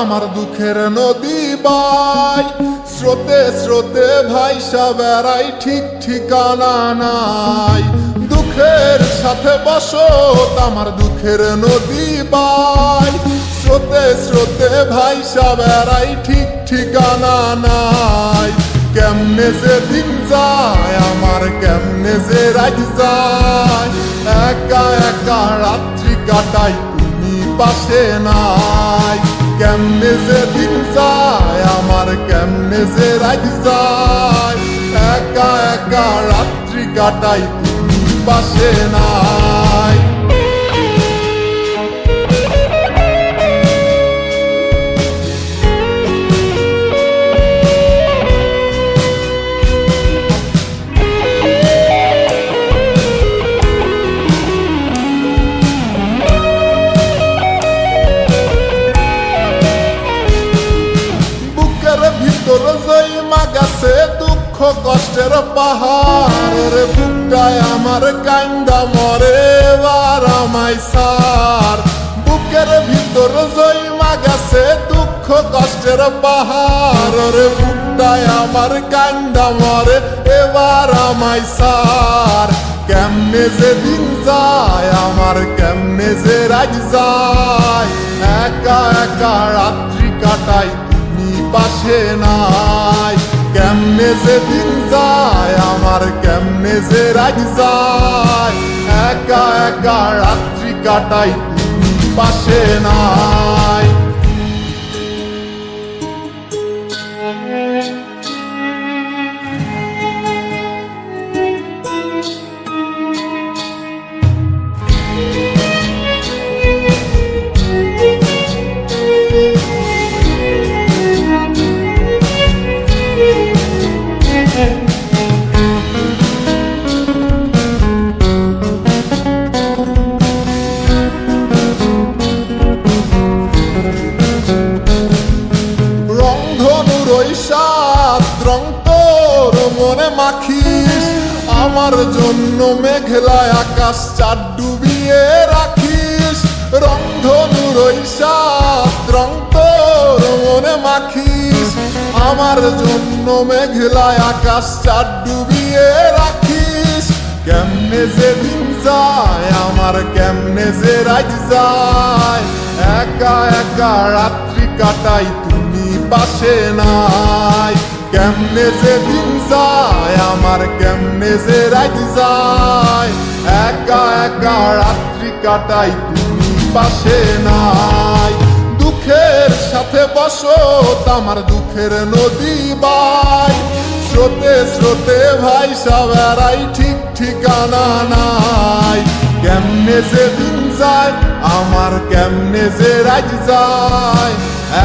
আমার দুঃখের নদী বাই, স্রোতে স্রোতে ভাইসা বেড়াই, ঠিক ঠিকানা নাই। দুঃখের সাথে বসত আমার দুঃখের নদী বাই, স্রোতে স্রোতে ভাইসা বেড়াই, ঠিক ঠিকানা নাই। কেমনে যে দিন যায় আমার, কেমনে যে রাত যায়, একা একা রাত্রি কাটাই তুমি পাশে নাই। কেমনে যে দিন যায় আমার, কেমনে যে রাত যায়, একা একা রাত্রি কাটাই তুমি পাশে নাই। ভিতর জৈমা গেছে দুঃখ কষ্টের পাহাড়, রে বুকটায় আমার কান্দা মরে এবার আমায় সার। বুকের ভিতর জৈমা গেছে দুঃখ কষ্টের পাহাড়, রে বুকটায় আমার কান্দা মরে এবার আমায় সার। কেমনে যে দিন যায় আমার, কেমনে যে রাত যায়, একা একা রাত্রি কাটাই পাশে নাই। কেমনে যে দিন যায় আমার, কেমনে যে রাত যায়, একা একা রাত্রি কাটাই তুমি পাশে নাই। রং তোর মনে মাখিস, আমার জন্য মেঘলা আকাশ চাঁদ ডুবিয়ে রাখিস। রংধনুর ওই সাত রং তোর মনে মাখিস, আমার জন্য মেঘলা আকাশ চাঁদ ডুবিয়ে রাখিস। কেমনে যে দিন যায় আমার, কেমনে যে রাত যায়, একা একা রাত্রি কাটাই তুমি পাশে নাই। কেমনে যে দিন যায় আমার, কেমনে যে রাত যায়, একা একা রাত্রি কাটাই তুমি পাশে নাই। দুঃখের সাথে বসত আমার দুঃখের নদী বাই, স্রোতে স্রোতে ভাইসা বেড়াই, ঠিক ঠিকানা নাই। কেমনে যে দিন যায় আমার, কেমনে যে রাত যায়,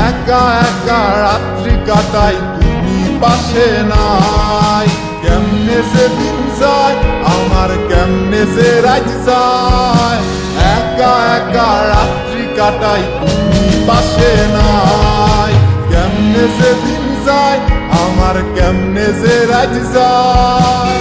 একা একা রাত্রি কাটাই তুমি পাশে নাই। কেমনে যে দিন যায় আমার, কেমনে যে রাত যায়, একা একা রাত্রি কাটাই তুমি পাশে নাই। কেমনে যে দিন যায় আমার, কেমনে যে রাত যায়।